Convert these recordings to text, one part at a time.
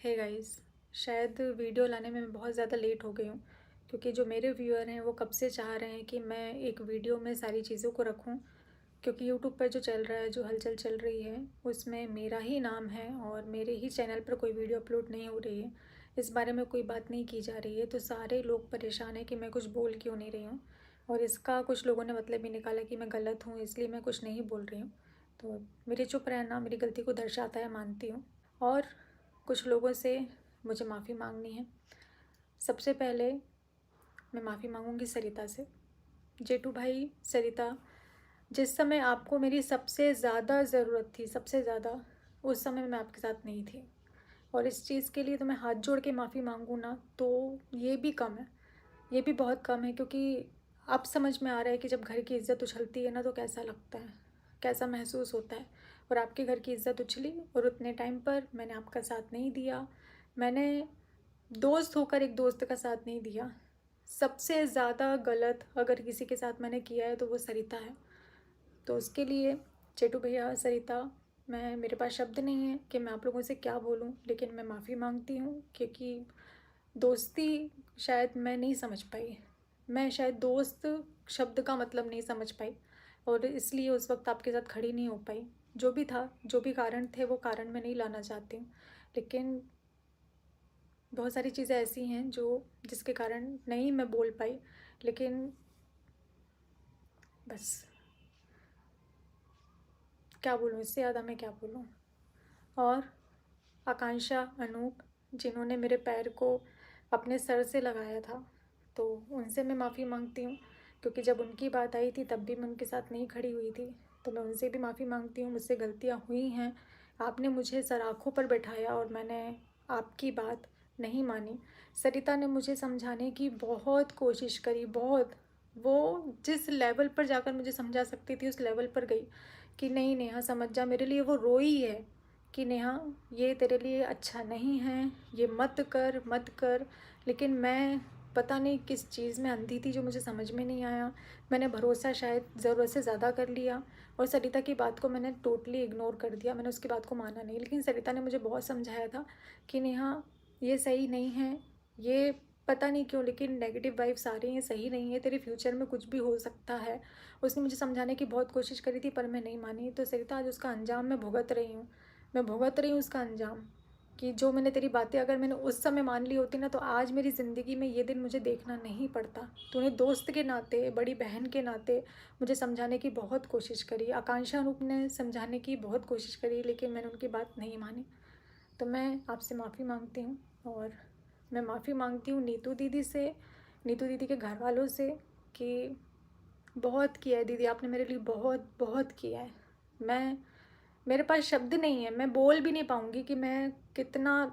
Hey guys, शायद video लाने में मैं बहुत ज़्यादा लेट हो गई हूँ क्योंकि जो मेरे व्यूअर हैं वो कब से चाह रहे हैं कि मैं एक वीडियो में सारी चीज़ों को रखूँ। क्योंकि यूट्यूब पर जो चल रहा है, जो हलचल चल रही है, उसमें मेरा ही नाम है और मेरे ही चैनल पर कोई वीडियो अपलोड नहीं हो रही है। इस बारे में कोई बात नहीं की जा रही है, तो सारे लोग परेशान हैं कि मैं कुछ बोल क्यों नहीं रही हूँ। और इसका कुछ लोगों ने मतलब भी निकाला कि मैं गलत हूँ, इसलिए मैं कुछ नहीं बोल रही हूँ। तो मेरे चुप रहना मेरी गलती को दर्शाता है, मानती हूँ। और कुछ लोगों से मुझे माफ़ी मांगनी है। सबसे पहले मैं माफ़ी मांगूंगी सरिता से। जेठू भाई, सरिता, जिस समय आपको मेरी सबसे ज़्यादा ज़रूरत थी, सबसे ज़्यादा, उस समय मैं आपके साथ नहीं थी। और इस चीज़ के लिए तो मैं हाथ जोड़ के माफ़ी मांगूँ ना, तो ये भी कम है, ये भी बहुत कम है। क्योंकि अब समझ में आ रहा है कि जब घर की इज़्ज़त उछलती है ना, तो कैसा लगता है, कैसा महसूस होता है। और आपके घर की इज़्ज़त उछली और उतने टाइम पर मैंने आपका साथ नहीं दिया। मैंने दोस्त होकर एक दोस्त का साथ नहीं दिया। सबसे ज़्यादा गलत अगर किसी के साथ मैंने किया है तो वो सरिता है। तो उसके लिए चेटू भैया, सरिता, मेरे पास शब्द नहीं है कि मैं आप लोगों से क्या बोलूं, लेकिन मैं माफ़ी मांगती हूं। क्योंकि दोस्ती शायद मैं नहीं समझ पाई, मैं शायद दोस्त शब्द का मतलब नहीं समझ पाई, और इसलिए उस वक्त आपके साथ खड़ी नहीं हो पाई। जो भी था, जो भी कारण थे, वो कारण मैं नहीं लाना चाहती हूँ। लेकिन बहुत सारी चीज़ें ऐसी हैं जो जिसके कारण नहीं मैं बोल पाई। लेकिन बस, क्या बोलूँ, इससे ज़्यादा मैं क्या बोलूँ। और आकांक्षा, अनूप, जिन्होंने मेरे पैर को अपने सर से लगाया था, तो उनसे मैं माफ़ी मांगती हूँ। क्योंकि जब उनकी बात आई थी तब भी मैं उनके साथ नहीं खड़ी हुई थी, तो मैं उनसे भी माफ़ी मांगती हूँ। मुझसे गलतियाँ हुई हैं, आपने मुझे सराखों पर बैठाया और मैंने आपकी बात नहीं मानी। सरिता ने मुझे समझाने की बहुत कोशिश करी, बहुत। वो जिस लेवल पर जाकर मुझे समझा सकती थी उस लेवल पर गई कि नहीं नेहा समझ जा, मेरे लिए वो रोई है कि नेहा ये तेरे लिए अच्छा नहीं है, ये मत कर मत कर। लेकिन मैं पता नहीं किस चीज़ में अंधी थी जो मुझे समझ में नहीं आया। मैंने भरोसा शायद ज़रूरत से ज़्यादा कर लिया और सरिता की बात को मैंने टोटली इग्नोर कर दिया, मैंने उसकी बात को माना नहीं। लेकिन सरिता ने मुझे बहुत समझाया था कि नेहा ये सही नहीं है, ये पता नहीं क्यों लेकिन नेगेटिव वाइब्स आ रही हैं, सही नहीं है, तेरे फ्यूचर में कुछ भी हो सकता है। उसने मुझे समझाने की बहुत कोशिश करी थी पर मैं नहीं मानी। तो सरिता, आज उसका अंजाम मैं भुगत रही हूँ, मैं भुगत रही हूँ उसका अंजाम। कि जो मैंने तेरी बातें अगर मैंने उस समय मान ली होती ना, तो आज मेरी ज़िंदगी में ये दिन मुझे देखना नहीं पड़ता। तूने दोस्त के नाते, बड़ी बहन के नाते मुझे समझाने की बहुत कोशिश करी, आकांक्षा रूप ने समझाने की बहुत कोशिश करी, लेकिन मैंने उनकी बात नहीं मानी। तो मैं आपसे माफ़ी मांगती हूँ। और मैं माफ़ी मांगती हूँ नीतू दीदी से, नीतू दीदी के घर वालों से, कि बहुत किया है दीदी, आपने मेरे लिए बहुत बहुत किया है। मैं मेरे पास शब्द नहीं है, मैं बोल भी नहीं पाऊँगी कि मैं कितना।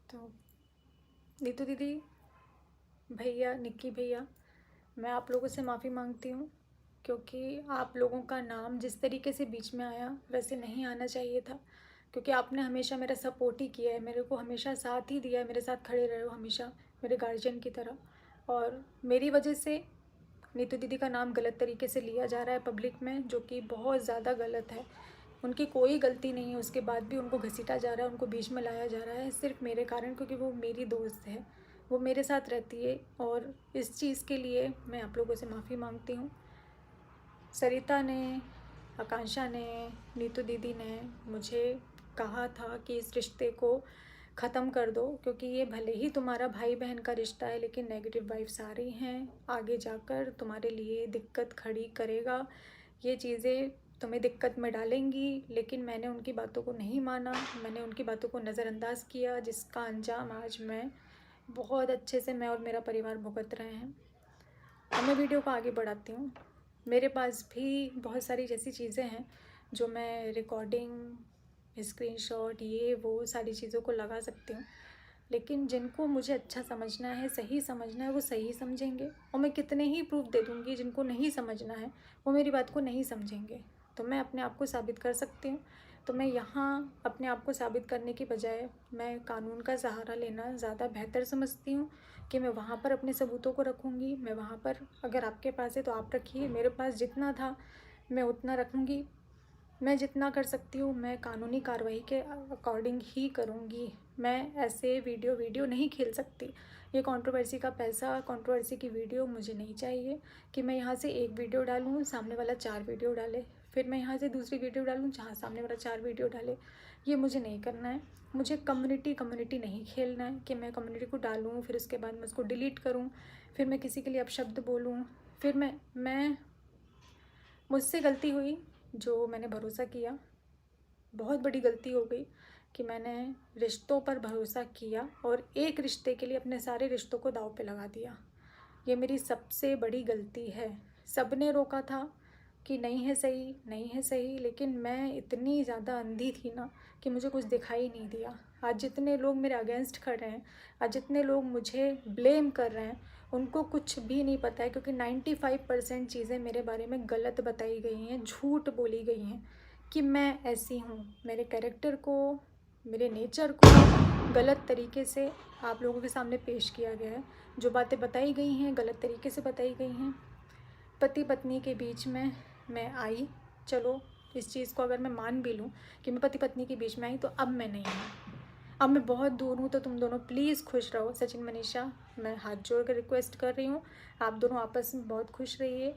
तो नीतू दीदी, भैया, निक्की भैया, मैं आप लोगों से माफ़ी मांगती हूँ। क्योंकि आप लोगों का नाम जिस तरीके से बीच में आया वैसे नहीं आना चाहिए था। क्योंकि आपने हमेशा मेरा सपोर्ट ही किया है, मेरे को हमेशा साथ ही दिया है, मेरे साथ खड़े रहे हो हमेशा मेरे गार्जियन की तरह। और मेरी वजह से नीतू दीदी का नाम गलत तरीके से लिया जा रहा है पब्लिक में, जो कि बहुत ज़्यादा गलत है। उनकी कोई गलती नहीं है, उसके बाद भी उनको घसीटा जा रहा है, उनको बीच में लाया जा रहा है सिर्फ मेरे कारण, क्योंकि वो मेरी दोस्त है, वो मेरे साथ रहती है। और इस चीज़ के लिए मैं आप लोगों से माफ़ी मांगती हूँ। सरिता ने, आकांक्षा ने, नीतू दीदी ने मुझे कहा था कि इस रिश्ते को ख़त्म कर दो, क्योंकि ये भले ही तुम्हारा भाई बहन का रिश्ता है, लेकिन नेगेटिव वाइब्स आ रही हैं, आगे जाकर तुम्हारे लिए दिक्कत खड़ी करेगा, ये चीज़ें तुम्हें दिक्कत में डालेंगी। लेकिन मैंने उनकी बातों को नहीं माना, मैंने उनकी बातों को नज़रअंदाज किया, जिसका अंजाम आज मैं बहुत अच्छे से, मैं और मेरा परिवार भुगत रहे हैं। अब मैं वीडियो को आगे बढ़ाती हूँ। मेरे पास भी बहुत सारी जैसी चीज़ें हैं जो मैं रिकॉर्डिंग, स्क्रीनशॉट, ये वो सारी चीज़ों को लगा सकती हूँ। लेकिन जिनको मुझे अच्छा समझना है, सही समझना है, वो सही समझेंगे। और मैं कितने ही प्रूफ दे दूँगी, जिनको नहीं समझना है वो मेरी बात को नहीं समझेंगे। तो मैं अपने आप को साबित कर सकती हूँ। तो मैं यहाँ अपने आप को साबित करने की बजाय मैं कानून का सहारा लेना ज़्यादा बेहतर समझती हूँ। कि मैं वहाँ पर अपने सबूतों को रखूँगी, मैं वहाँ पर, अगर आपके पास है तो आप रखिए, मेरे पास जितना था मैं उतना रखूँगी। मैं जितना कर सकती हूँ मैं कानूनी कार्रवाई के अकॉर्डिंग ही करूँगी। मैं ऐसे वीडियो नहीं खेल सकती। ये कंट्रोवर्सी का पैसा, कंट्रोवर्सी की वीडियो मुझे नहीं चाहिए कि मैं यहाँ से एक वीडियो डालूँ, सामने वाला 4 वीडियो डाले, फिर मैं यहाँ से दूसरी वीडियो डालूँ जहाँ सामने वाला 4 वीडियो डाले। ये मुझे नहीं करना है। मुझे कम्युनिटी नहीं खेलना है कि मैं कम्युनिटी को डालूँ, फिर उसके बाद मैं उसको डिलीट करूँ, फिर मैं किसी के लिए अपशब्द बोलूँ, फिर मैं मुझसे गलती हुई जो मैंने भरोसा किया। बहुत बड़ी गलती हो गई कि मैंने रिश्तों पर भरोसा किया और एक रिश्ते के लिए अपने सारे रिश्तों को दांव पे लगा दिया। ये मेरी सबसे बड़ी गलती है। सबने रोका था कि नहीं है सही, नहीं है सही, लेकिन मैं इतनी ज़्यादा अंधी थी ना कि मुझे कुछ दिखाई नहीं दिया। आज जितने लोग मेरे अगेंस्ट खड़े हैं, आज जितने लोग मुझे ब्लेम कर रहे हैं, उनको कुछ भी नहीं पता है, क्योंकि 95% चीज़ें मेरे बारे में गलत बताई गई हैं, झूठ बोली गई हैं कि मैं ऐसी हूँ। मेरे कैरेक्टर को, मेरे नेचर को गलत तरीके से आप लोगों के सामने पेश किया गया है। जो बातें बताई गई हैं गलत तरीके से बताई गई हैं। पति पत्नी के बीच में मैं आई, चलो इस चीज़ को अगर मैं मान भी लूँ कि मैं पति पत्नी के बीच में आई, तो अब मैं नहीं हूँ, अब मैं बहुत दूर हूँ। तो तुम दोनों प्लीज़ खुश रहो। सचिन मनीषा, मैं हाथ जोड़ कर रिक्वेस्ट कर रही हूँ, आप दोनों आपस में बहुत खुश रहिए।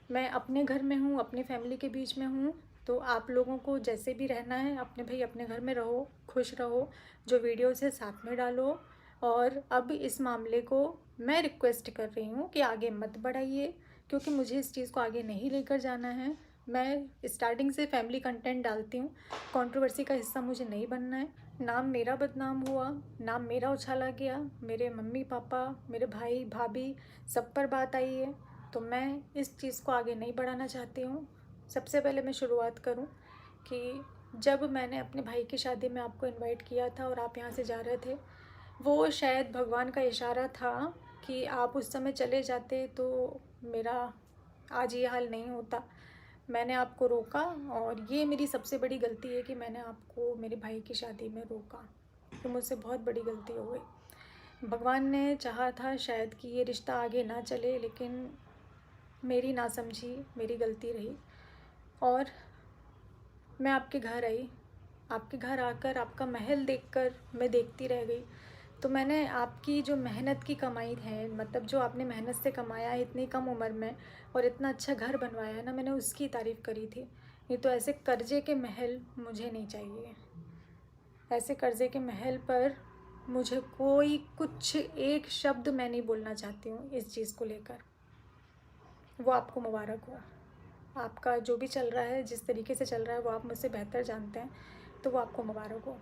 मैं अपने घर में हूँ, अपनी फैमिली के बीच में हूँ, तो आप लोगों को जैसे भी रहना है अपने भाई अपने घर में रहो, खुश रहो। जो वीडियोस है साथ में डालो। और अब इस मामले को मैं रिक्वेस्ट कर रही हूँ कि आगे मत बढ़ाइए, क्योंकि मुझे इस चीज़ को आगे नहीं लेकर जाना है। मैं स्टार्टिंग से फैमिली कंटेंट डालती हूँ, कंट्रोवर्सी का हिस्सा मुझे नहीं बनना है। नाम मेरा बदनाम हुआ, नाम मेरा उछाला गया, मेरे मम्मी पापा, मेरे भाई भाभी सब पर बात आई है, तो मैं इस चीज़ को आगे नहीं बढ़ाना चाहती हूँ। सबसे पहले मैं शुरुआत करूँ कि जब मैंने अपने भाई की शादी में आपको इनवाइट किया था और आप यहाँ से जा रहे थे, वो शायद भगवान का इशारा था कि आप उस समय चले जाते तो मेरा आज ये हाल नहीं होता। मैंने आपको रोका और ये मेरी सबसे बड़ी गलती है कि मैंने आपको मेरे भाई की शादी में रोका। तो मुझसे बहुत बड़ी गलती हो गई। भगवान ने चाहा था शायद कि ये रिश्ता आगे ना चले, लेकिन मेरी नासमझी, मेरी गलती रही। और मैं आपके घर आई, आपके घर आकर आपका महल देखकर मैं देखती रह गई। तो मैंने आपकी जो मेहनत की कमाई है, मतलब जो आपने मेहनत से कमाया है इतनी कम उम्र में और इतना अच्छा घर बनवाया है ना, मैंने उसकी तारीफ़ करी थी। नहीं तो ऐसे कर्जे के महल मुझे नहीं चाहिए। ऐसे कर्जे के महल पर मुझे कोई कुछ एक शब्द मैं नहीं बोलना चाहती हूँ इस चीज़ को लेकर। वो आपको मुबारक हो। आपका जो भी चल रहा है, जिस तरीके से चल रहा है, वो आप मुझसे बेहतर जानते हैं, तो वो आपको मुबारक हो।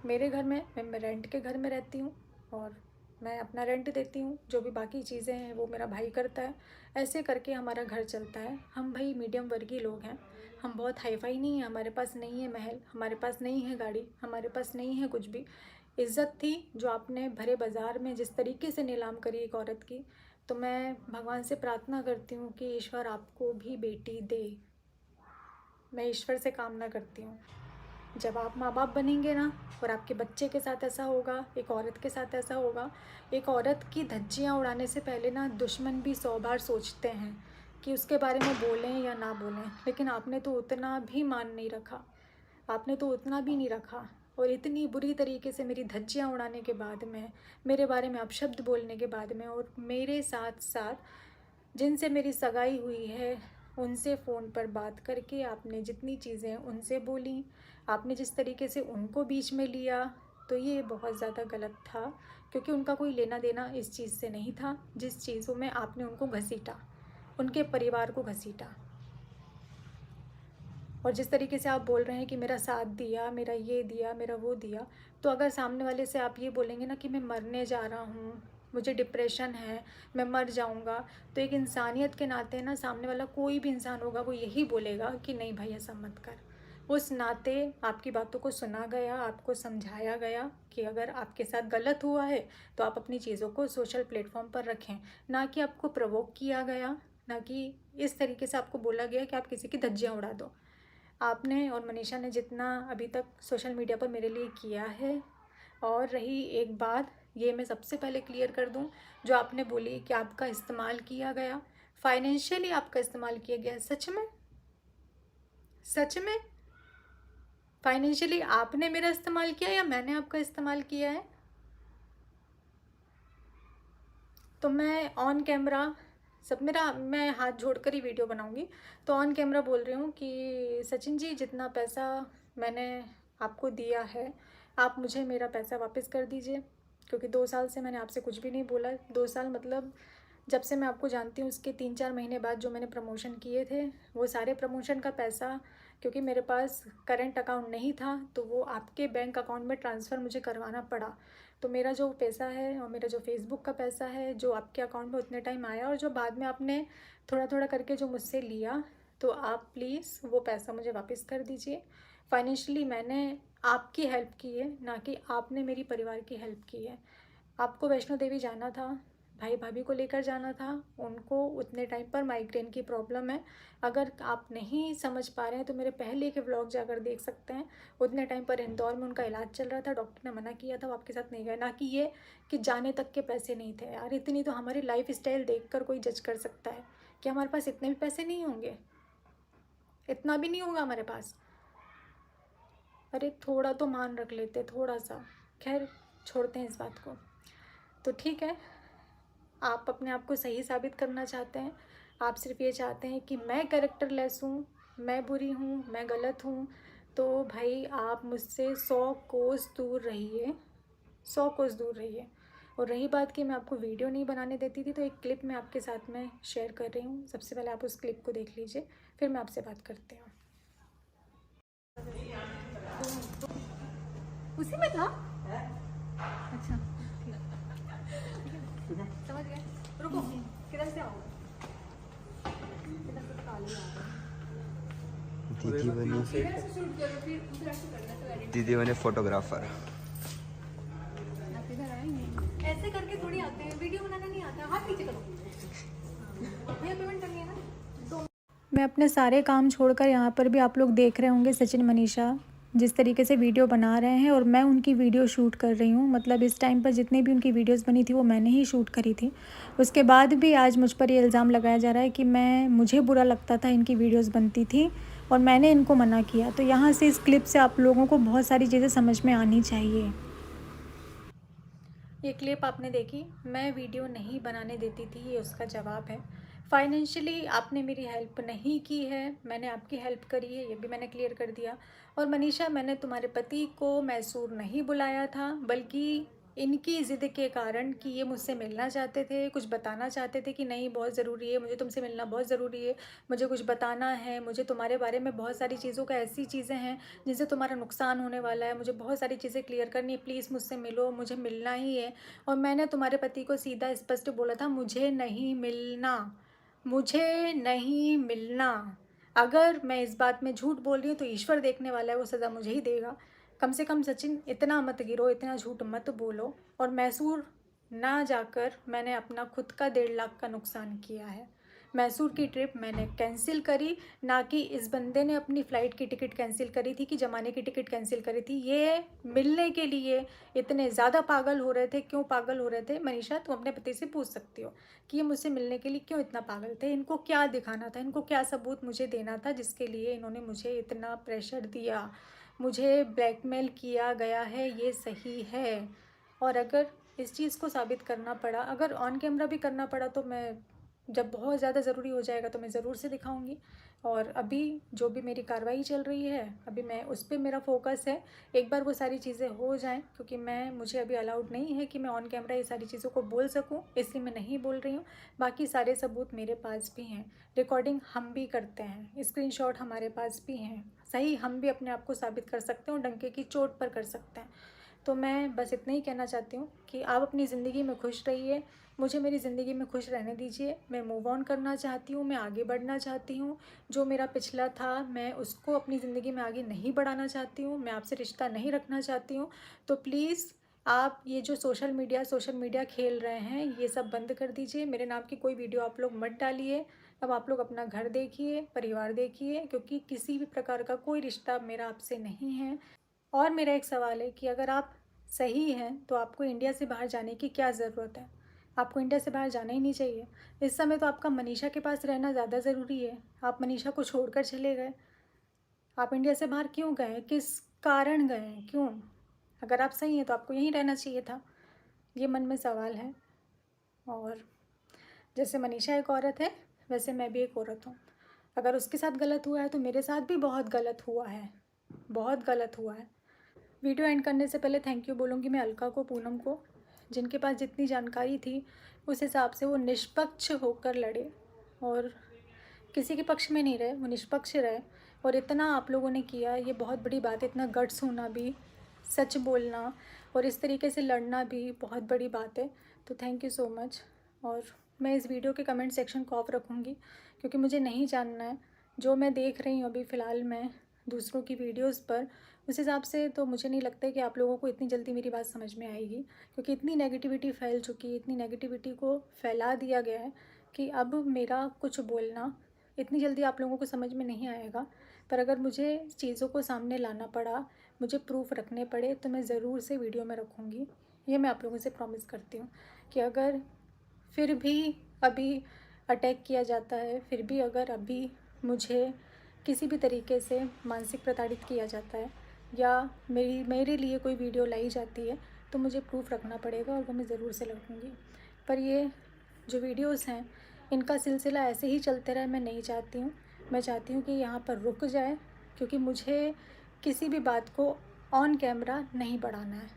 मेरे घर में मैं रेंट के घर में रहती हूँ और मैं अपना रेंट देती हूँ। जो भी बाकी चीज़ें हैं वो मेरा भाई करता है। ऐसे करके हमारा घर चलता है। हम भाई मीडियम वर्गीय लोग हैं। हम बहुत हाई फाई नहीं हैं, हमारे पास नहीं है महल, हमारे पास नहीं है गाड़ी, हमारे पास नहीं है कुछ भी। इज़्ज़त थी जो आपने भरे बाज़ार में जिस तरीके से नीलाम करी एक औरत की, तो मैं भगवान से प्रार्थना करती हूँ कि ईश्वर आपको भी बेटी दे। मैं ईश्वर से कामना करती हूँ। जब आप माँ बाप बनेंगे ना और आपके बच्चे के साथ ऐसा होगा, एक औरत के साथ ऐसा होगा, एक औरत की धज्जियाँ उड़ाने से पहले ना दुश्मन भी 100 बार सोचते हैं कि उसके बारे में बोलें या ना बोलें। लेकिन आपने तो उतना भी मान नहीं रखा, आपने तो उतना भी नहीं रखा। और इतनी बुरी तरीके से मेरी धज्जियाँ उड़ाने के बाद में, मेरे बारे में अपशब्द बोलने के बाद में, और मेरे साथ साथ जिनसे मेरी सगाई हुई है उनसे फ़ोन पर बात करके आपने जितनी चीज़ें उनसे बोली, आपने जिस तरीके से उनको बीच में लिया, तो ये बहुत ज़्यादा गलत था। क्योंकि उनका कोई लेना देना इस चीज़ से नहीं था जिस चीज़ों में आपने उनको घसीटा, उनके परिवार को घसीटा। और जिस तरीके से आप बोल रहे हैं कि मेरा साथ दिया, मेरा ये दिया, मेरा वो दिया, तो अगर सामने वाले से आप ये बोलेंगे ना कि मैं मरने जा रहा हूँ, मुझे डिप्रेशन है, मैं मर जाऊँगा, तो एक इंसानियत के नाते ना सामने वाला कोई भी इंसान होगा वो यही बोलेगा कि नहीं भाई ऐसा मत कर। उस नाते आपकी बातों को सुना गया, आपको समझाया गया कि अगर आपके साथ गलत हुआ है तो आप अपनी चीज़ों को सोशल प्लेटफॉर्म पर रखें, ना कि आपको प्रवोक किया गया, ना कि इस तरीके से आपको बोला गया कि आप किसी की धज्जियाँ उड़ा दो। आपने और मनीषा ने जितना अभी तक सोशल मीडिया पर मेरे लिए किया है, और रही एक बात, ये मैं सबसे पहले क्लियर कर दूं, जो आपने बोली कि आपका इस्तेमाल किया गया, फाइनेंशियली आपका इस्तेमाल किया गया, सच में सच में फाइनेंशियली आपने मेरा इस्तेमाल किया या मैंने आपका इस्तेमाल किया है? तो मैं ऑन कैमरा मैं हाथ जोड़कर ही वीडियो बनाऊंगी। तो ऑन कैमरा बोल रही हूँ कि सचिन जी, जितना पैसा मैंने आपको दिया है, आप मुझे मेरा पैसा वापस कर दीजिए, क्योंकि 2 साल से मैंने आपसे कुछ भी नहीं बोला। 2 साल मतलब जब से मैं आपको जानती हूँ उसके 3-4 महीने बाद जो मैंने प्रमोशन किए थे, वो सारे प्रमोशन का पैसा, क्योंकि मेरे पास करंट अकाउंट नहीं था, तो वो आपके बैंक अकाउंट में ट्रांसफ़र मुझे करवाना पड़ा। तो मेरा जो पैसा है और मेरा जो फेसबुक का पैसा है जो आपके अकाउंट में उतने टाइम आया, और जो बाद में आपने थोड़ा थोड़ा करके जो मुझसे लिया, तो आप प्लीज़ वो पैसा मुझे वापस कर दीजिए। फाइनेंशियली मैंने आपकी हेल्प की है, ना कि आपने मेरी परिवार की हेल्प की है। आपको वैष्णो देवी जाना था, भाई भाभी को लेकर जाना था, उनको उतने टाइम पर माइग्रेन की प्रॉब्लम है। अगर आप नहीं समझ पा रहे हैं तो मेरे पहले के व्लॉग जाकर देख सकते हैं। उतने टाइम पर इंदौर में उनका इलाज चल रहा था, डॉक्टर ने मना किया था वो आपके साथ नहीं गए। ना कि ये कि जाने तक के पैसे नहीं थे। यार, इतनी तो हमारी लाइफ स्टाइल देख कर कोई जज कर सकता है कि हमारे पास इतने भी पैसे नहीं होंगे, इतना भी नहीं होगा हमारे पास। अरे थोड़ा तो मान रख लेते, थोड़ा सा। खैर, छोड़ते हैं इस बात को। तो ठीक है, आप अपने आप को सही साबित करना चाहते हैं। आप सिर्फ ये चाहते हैं कि मैं कैरेक्टरलेस हूँ, मैं बुरी हूँ, मैं गलत हूँ। तो भाई, आप मुझसे 100 कोस दूर रहिए, 100 कोस दूर रहिए। और रही बात कि मैं आपको वीडियो नहीं बनाने देती थी, तो एक क्लिप मैं आपके साथ में शेयर कर रही हूँ। सबसे पहले आप उस क्लिप को देख लीजिए, फिर मैं आपसे बात करती हूँ। उसी में था? अच्छा, समझ गए। रुको, किधर से आओगे? किधर से काली आ गई? इधर से शूट करो, फिर उधर से करना, तो edit। दीदी बने फोटोग्राफर। आप इधर आएंगे, ऐसे करके थोड़ी आते हैं, वीडियो बनाना नहीं आता। हाथ नीचे करो भैया, पेमेंट करनी है ना। तो मैं अपने सारे काम छोड़कर यहाँ पर भी, आप लोग देख रहे होंगे सचिन मनीषा जिस तरीके से वीडियो बना रहे हैं, और मैं उनकी वीडियो शूट कर रही हूँ। मतलब इस टाइम पर जितनी भी उनकी वीडियोस बनी थी वो मैंने ही शूट करी थी। उसके बाद भी आज मुझ पर ये इल्ज़ाम लगाया जा रहा है कि मुझे बुरा लगता था इनकी वीडियोस बनती थी और मैंने इनको मना किया। तो यहाँ से इस क्लिप से आप लोगों को बहुत सारी चीज़ें समझ में आनी चाहिए। ये क्लिप आपने देखी, मैं वीडियो नहीं बनाने देती थी, ये उसका जवाब है। फाइनेंशियली आपने मेरी हेल्प नहीं की है, मैंने आपकी हेल्प करी है, ये भी मैंने क्लियर कर दिया। और मनीषा, मैंने तुम्हारे पति को मैसूर नहीं बुलाया था, बल्कि इनकी ज़िद के कारण कि ये मुझसे मिलना चाहते थे, कुछ बताना चाहते थे कि नहीं बहुत ज़रूरी है, मुझे तुमसे मिलना बहुत ज़रूरी है, मुझे कुछ बताना है, मुझे तुम्हारे बारे में बहुत सारी चीज़ों का, ऐसी चीज़ें हैं जिनसे तुम्हारा नुकसान होने वाला है, मुझे बहुत सारी चीज़ें क्लियर करनी है, प्लीज़ मुझसे मिलो, मुझे मिलना ही है। और मैंने तुम्हारे पति को सीधा स्पष्ट बोला था, मुझे नहीं मिलना, मुझे नहीं मिलना। अगर मैं इस बात में झूठ बोल रही हूँ तो ईश्वर देखने वाला है, वो सज़ा मुझे ही देगा। कम से कम सचिन, इतना मत गिरो, इतना झूठ मत बोलो। और मैसूर ना जाकर मैंने अपना खुद का 1.5 लाख का नुकसान किया है। मैसूर की ट्रिप मैंने कैंसिल करी, ना कि इस बंदे ने अपनी फ़्लाइट की टिकट कैंसिल करी थी, कि जमाने की टिकट कैंसिल करी थी। ये मिलने के लिए इतने ज़्यादा पागल हो रहे थे। क्यों पागल हो रहे थे मनीषा, तुम अपने पति से पूछ सकती हो कि ये मुझसे मिलने के लिए क्यों इतना पागल थे। इनको क्या दिखाना था, इनको क्या सबूत मुझे देना था जिसके लिए इन्होंने मुझे इतना प्रेशर दिया, मुझे ब्लैकमेल किया गया है, ये सही है। और अगर इस चीज़ को साबित करना पड़ा, अगर ऑन कैमरा भी करना पड़ा, तो मैं, जब बहुत ज़्यादा ज़रूरी हो जाएगा तो मैं ज़रूर से दिखाऊंगी। और अभी जो भी मेरी कार्रवाई चल रही है, अभी मैं उस पर मेरा फोकस है। एक बार वो सारी चीज़ें हो जाएं, क्योंकि मुझे अभी अलाउड नहीं है कि मैं ऑन कैमरा ये सारी चीज़ों को बोल सकूं, इसलिए मैं नहीं बोल रही हूँ। बाकी सारे सबूत मेरे पास भी हैं, रिकॉर्डिंग हम भी करते हैं, स्क्रीनशॉट हमारे पास भी हैं। सही, हम भी अपने आप को साबित कर सकते हैं और डंके की चोट पर कर सकते हैं। तो मैं बस इतना ही कहना चाहती हूँ कि आप अपनी ज़िंदगी में खुश रहिए, मुझे मेरी ज़िंदगी में खुश रहने दीजिए। मैं मूव ऑन करना चाहती हूँ, मैं आगे बढ़ना चाहती हूँ। जो मेरा पिछला था, मैं उसको अपनी ज़िंदगी में आगे नहीं बढ़ाना चाहती हूँ, मैं आपसे रिश्ता नहीं रखना चाहती हूँ। तो प्लीज़ आप ये जो सोशल मीडिया खेल रहे हैं, ये सब बंद कर दीजिए। मेरे नाम की कोई वीडियो आप लोग मत डालिए। अब आप लोग अपना घर देखिए, परिवार देखिए, क्योंकि किसी भी प्रकार का कोई रिश्ता मेरा आपसे नहीं है। और मेरा एक सवाल है कि अगर आप सही हैं तो आपको इंडिया से बाहर जाने की क्या ज़रूरत है? आपको इंडिया से बाहर जाना ही नहीं चाहिए। इस समय तो आपका मनीषा के पास रहना ज़्यादा ज़रूरी है। आप मनीषा को छोड़कर चले गए। आप इंडिया से बाहर क्यों गए? किस कारण गए? क्यों? अगर आप सही हैं तो आपको यहीं रहना चाहिए था। ये मन में सवाल है। और जैसे मनीषा एक औरत है, वैसे मैं भी एक औरत हूँ। अगर उसके साथ गलत हुआ है तो मेरे साथ भी बहुत गलत हुआ है, बहुत गलत हुआ है। वीडियो एंड करने से पहले थैंक यू बोलूँगी मैं अलका को, पूनम को, जिनके पास जितनी जानकारी थी उस हिसाब से वो निष्पक्ष होकर लड़े और किसी के पक्ष में नहीं रहे, वो निष्पक्ष रहे। और इतना आप लोगों ने किया, ये बहुत बड़ी बात है। इतना गट्स होना भी, सच बोलना और इस तरीके से लड़ना भी बहुत बड़ी बात है। तो थैंक यू सो मच। और मैं इस वीडियो के कमेंट सेक्शन को ऑफ रखूँगी क्योंकि मुझे नहीं जानना है। जो मैं देख रही हूँ अभी फ़िलहाल मैं दूसरों की वीडियोज़ पर, उस हिसाब से तो मुझे नहीं लगता है कि आप लोगों को इतनी जल्दी मेरी बात समझ में आएगी, क्योंकि इतनी नेगेटिविटी फैल चुकी है, इतनी नेगेटिविटी को फैला दिया गया है कि अब मेरा कुछ बोलना इतनी जल्दी आप लोगों को समझ में नहीं आएगा। पर अगर मुझे चीज़ों को सामने लाना पड़ा, मुझे प्रूफ रखने पड़े, तो मैं ज़रूर से वीडियो में रखूँगी। ये मैं आप लोगों से प्रॉमिस करती हूँ कि अगर फिर भी अभी अटैक किया जाता है, फिर भी अगर अभी मुझे किसी भी तरीके से मानसिक प्रताड़ित किया जाता है या मेरे लिए कोई वीडियो लाई जाती है, तो मुझे प्रूफ रखना पड़ेगा और वो मैं ज़रूर से रखूँगी। पर ये जो वीडियोज़ हैं, इनका सिलसिला ऐसे ही चलते रहे, मैं नहीं चाहती हूँ। मैं चाहती हूँ कि यहाँ पर रुक जाए, क्योंकि मुझे किसी भी बात को ऑन कैमरा नहीं बढ़ाना है।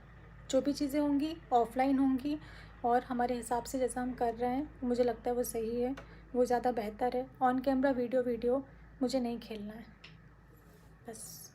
जो भी चीज़ें होंगी ऑफ़लाइन होंगी और हमारे हिसाब से जैसा हम कर रहे हैं, मुझे लगता है वो सही है, वो ज़्यादा बेहतर है। ऑन कैमरा वीडियो मुझे नहीं खेलना है, बस।